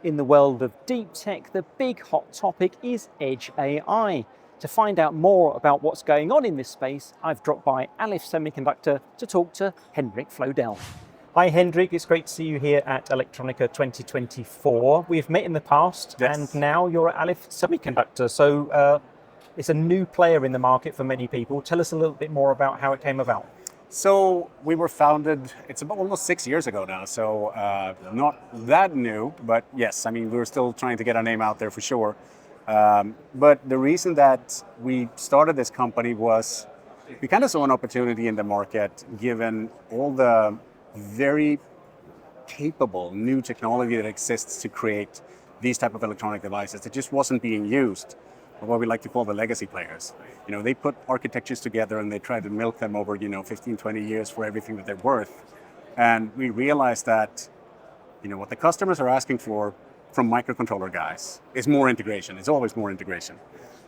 In the world of deep tech, the big hot topic is Edge AI. To find out more about what's going on in this space, I've dropped by Alif Semiconductor to talk to Henrik Flodell. Hi Henrik, it's great to see you here at Electronica 2024. We've met in the past, Yes. and now you're at Alif Semiconductor. So it's a new player in the market for many people. Tell us a little bit more about how it came about. So we were founded, it's about almost 6 years ago now, so not that new, but yes, I mean, we were still trying to get our name out there for sure. But the reason that we started this company was we kind of saw an opportunity in the market given all the very capable new technology that exists to create these type of electronic devices. It just wasn't being used by what we like to call the legacy players. You know, they put architectures together and they try to milk them over, 15, 20 years for everything that they're worth. And we realized that, what the customers are asking for from microcontroller guys is more integration. It's always more integration.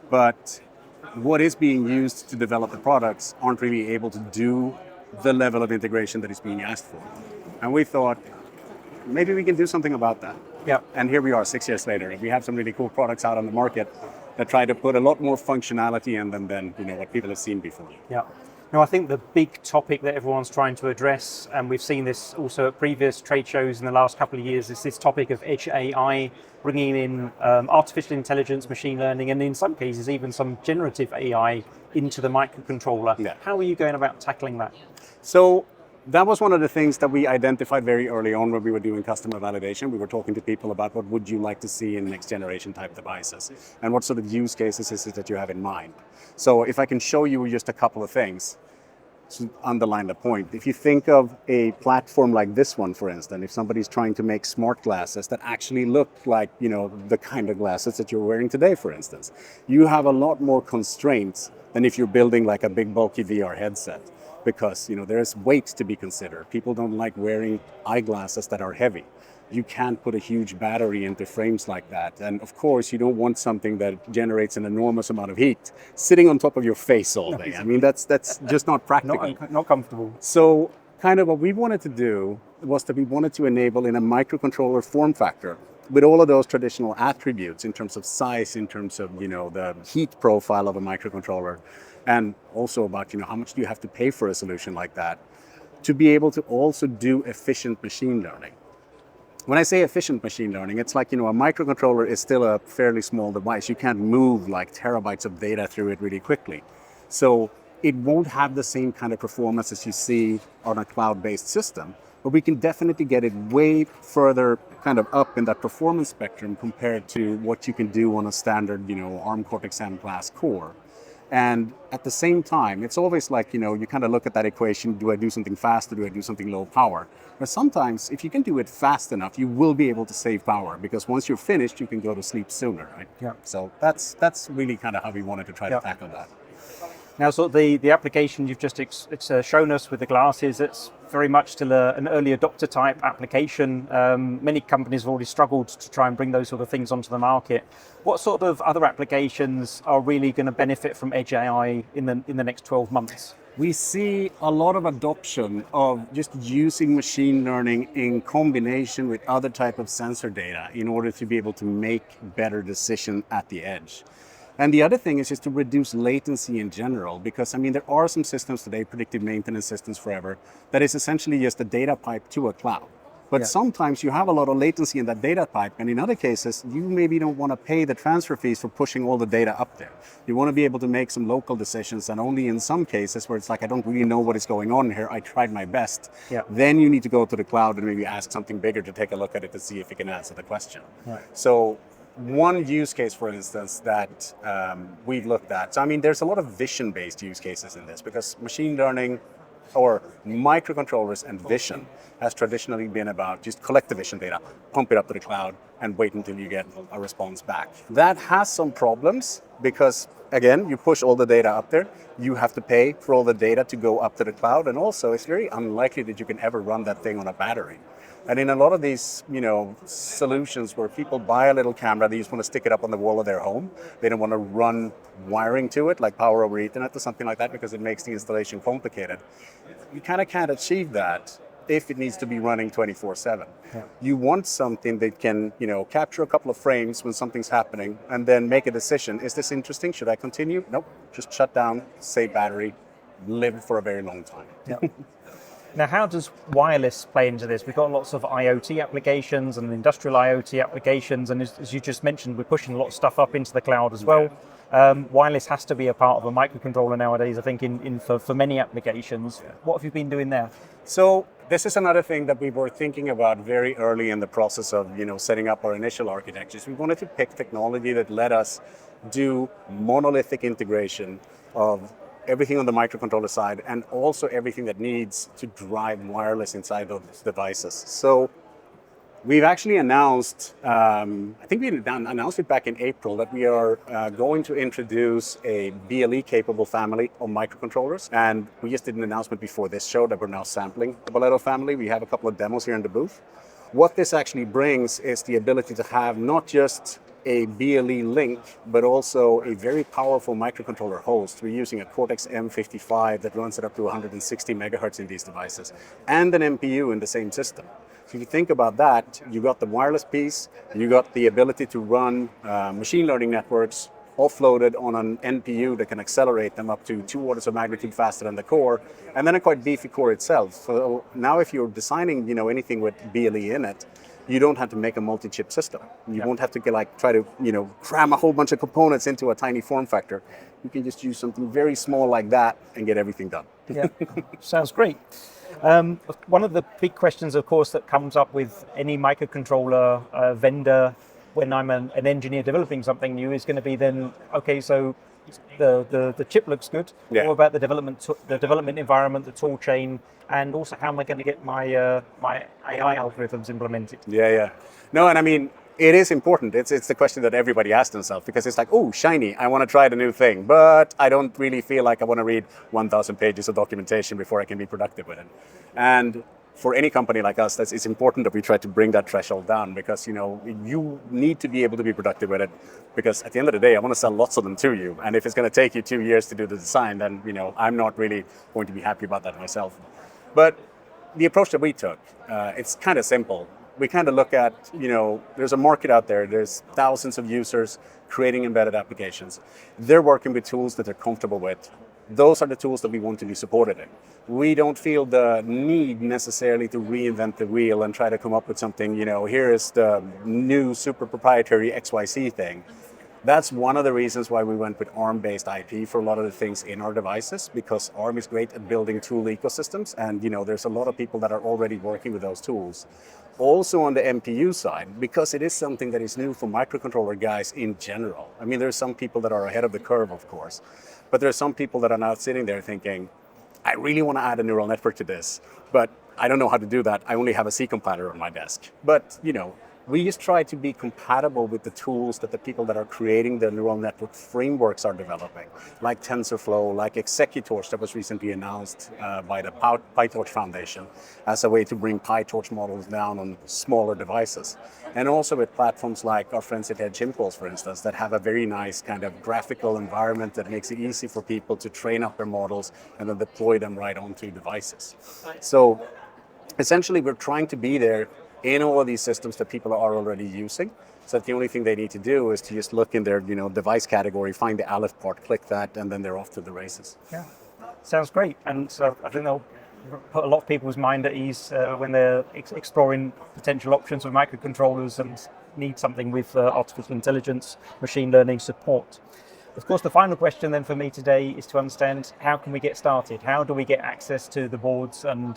But what is being used to develop the products aren't really able to do the level of integration that is being asked for. And we thought, maybe we can do something about that. Yeah. And here we are 6 years later. We have some really cool products out on the market that try to put a lot more functionality in them than what people have seen before. Yeah. Now, I think the big topic that everyone's trying to address, and we've seen this also at previous trade shows in the last couple of years, is this topic of Edge AI, bringing in artificial intelligence, machine learning, and in some cases even some generative AI into the microcontroller. Yeah. How are you going about tackling that? So that was one of the things that we identified very early on when we were doing customer validation. We were talking to people about what would you like to see in next generation type devices and what sort of use cases is it that you have in mind. So if I can show you just a couple of things to underline the point. If you think of a platform like this one, for instance, if somebody's trying to make smart glasses that actually look like, the kind of glasses that you're wearing today, for instance, you have a lot more constraints than if you're building like a big bulky VR headset. Because there's weight to be considered. People don't like wearing eyeglasses that are heavy. You can't put a huge battery into frames like that. And of course, you don't want something that generates an enormous amount of heat sitting on top of your face all day. I mean, that's just not practical. Not comfortable. So kind of what we wanted to do was that we wanted to enable in a microcontroller form factor with all of those traditional attributes in terms of size, in terms of, the heat profile of a microcontroller, and also about, how much do you have to pay for a solution like that, to be able to also do efficient machine learning. When I say efficient machine learning, it's like, a microcontroller is still a fairly small device. You can't move like terabytes of data through it really quickly. So it won't have the same kind of performance as you see on a cloud-based system, but we can definitely get it way further kind of up in that performance spectrum compared to what you can do on a standard, ARM Cortex-M class core. And at the same time, it's always like, you kind of look at that equation, do I do something fast or do I do something low power? But sometimes, if you can do it fast enough, you will be able to save power, because once you're finished, you can go to sleep sooner, right? Yeah. So that's really kind of how we wanted to try to tackle that. Now, so the application you've just shown us with the glasses, it's very much still an early adopter type application. Many companies have already struggled to try and bring those sort of things onto the market. What sort of other applications are really going to benefit from Edge AI in the next 12 months? We see a lot of adoption of just using machine learning in combination with other type of sensor data in order to be able to make better decisions at the edge. And the other thing is just to reduce latency in general, because there are some systems today, predictive maintenance systems forever, that is essentially just a data pipe to a cloud. But sometimes you have a lot of latency in that data pipe, and in other cases, you maybe don't want to pay the transfer fees for pushing all the data up there. You want to be able to make some local decisions, and only in some cases where it's like, I don't really know what is going on here, I tried my best. Yeah. Then you need to go to the cloud and maybe ask something bigger to take a look at it to see if it can answer the question. Right. So one use case, for instance, that we've looked at. So, there's a lot of vision-based use cases in this, because machine learning or microcontrollers and vision has traditionally been about just collect the vision data, pump it up to the cloud, and wait until you get a response back. That has some problems because, again, you push all the data up there, you have to pay for all the data to go up to the cloud, and also it's very unlikely that you can ever run that thing on a battery. And in a lot of these, solutions where people buy a little camera, they just want to stick it up on the wall of their home. They don't want to run wiring to it, like power over Ethernet or something like that, because it makes the installation complicated. You kind of can't achieve that if it needs to be running 24/7. You want something that can, capture a couple of frames when something's happening and then make a decision. Is this interesting? Should I continue? Nope. Just shut down, save battery, live for a very long time. Yeah. Now, how does wireless play into this? We've got lots of IoT applications and industrial IoT applications, and as you just mentioned, we're pushing a lot of stuff up into the cloud as well. Wireless has to be a part of a microcontroller nowadays, I think, for many applications. What have you been doing there? So this is another thing that we were thinking about very early in the process of, setting up our initial architectures. We wanted to pick technology that let us do monolithic integration of everything on the microcontroller side and also everything that needs to drive wireless inside those devices. So we've actually announced, I think we announced it back in April, that we are going to introduce a BLE-capable family of microcontrollers. And we just did an announcement before this show that we're now sampling the Balletto family. We have a couple of demos here in the booth. What this actually brings is the ability to have not just a BLE link, but also a very powerful microcontroller host. We're using a Cortex M55 that runs at up to 160 megahertz in these devices, and an MPU in the same system. So if you think about that, you got the wireless piece, you got the ability to run machine learning networks offloaded on an NPU that can accelerate them up to 2 orders of magnitude faster than the core, and then a quite beefy core itself. So now if you're designing anything with BLE in it, you don't have to make a multi-chip system. You won't have to try to cram a whole bunch of components into a tiny form factor. You can just use something very small like that and get everything done. Yeah, sounds great. One of the big questions, of course, that comes up with any microcontroller vendor when I'm an engineer developing something new is going to be then, okay, so the chip looks good. Yeah. What about the development environment, the tool chain, and also how am I going to get my my AI algorithms implemented? Yeah. No, and I mean, it is important. It's the question that everybody asks themselves, because it's like, oh, shiny, I want to try the new thing, but I don't really feel like I want to read 1,000 pages of documentation before I can be productive with it. And for any company like us, it's important that we try to bring that threshold down, because you need to be able to be productive with it, because at the end of the day, I want to sell lots of them to you. And if it's going to take you 2 years to do the design, then I'm not really going to be happy about that myself. But the approach that we took, it's kind of simple. We kind of look at, there's a market out there. There's thousands of users creating embedded applications. They're working with tools that they're comfortable with. Those are the tools that we want to be supported in. We don't feel the need necessarily to reinvent the wheel and try to come up with something, here is the new super proprietary XYZ thing. That's one of the reasons why we went with ARM-based IP for a lot of the things in our devices, because ARM is great at building tool ecosystems, and there's a lot of people that are already working with those tools. Also on the MPU side, because it is something that is new for microcontroller guys in general. I mean, there's some people that are ahead of the curve, of course, but there's some people that are now sitting there thinking, I really want to add a neural network to this, but I don't know how to do that. I only have a C compiler on my desk. But, we just try to be compatible with the tools that the people that are creating the neural network frameworks are developing, like TensorFlow, like Executors that was recently announced by the PyTorch Foundation as a way to bring PyTorch models down on smaller devices. And also with platforms like our friends at Edge Impulse, for instance, that have a very nice kind of graphical environment that makes it easy for people to train up their models and then deploy them right onto devices. So essentially, we're trying to be there in all of these systems that people are already using. So that the only thing they need to do is to just look in their device category, find the Alif part, click that, and then they're off to the races. Yeah, sounds great. And so I think they'll put a lot of people's mind at ease when they're exploring potential options for microcontrollers and need something with artificial intelligence, machine learning support. Of course, the final question then for me today is to understand, how can we get started? How do we get access to the boards and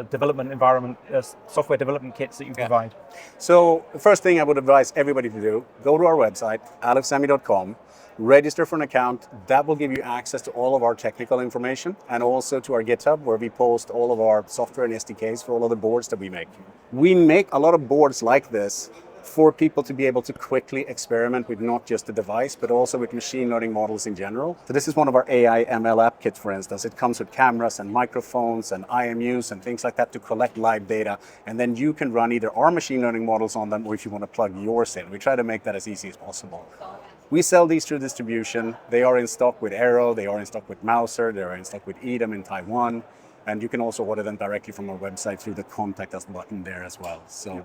development environment, software development kits that you provide? So the first thing I would advise everybody to do, go to our website, alifsemi.com, register for an account. That will give you access to all of our technical information and also to our GitHub, where we post all of our software and SDKs for all of the boards that we make. We make a lot of boards like this for people to be able to quickly experiment with not just the device, but also with machine learning models in general. So this is one of our AI ML app kits, for instance. It comes with cameras and microphones and IMUs and things like that to collect live data. And then you can run either our machine learning models on them, or if you want to plug yours in. We try to make that as easy as possible. We sell these through distribution. They are in stock with Arrow, they are in stock with Mouser, they are in stock with Edom in Taiwan. And you can also order them directly from our website through the contact us button there as well. So,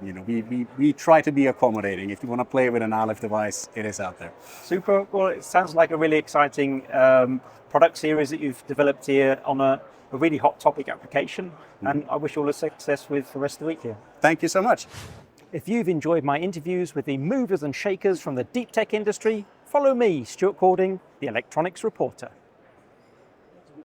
we try to be accommodating. If you want to play with an Alif device, it is out there. Super. Well, it sounds like a really exciting product series that you've developed here on a really hot topic application. And I wish you all the success with the rest of the week here. Thank you so much. If you've enjoyed my interviews with the movers and shakers from the deep tech industry, follow me, Stuart Cording, the Electronics Reporter.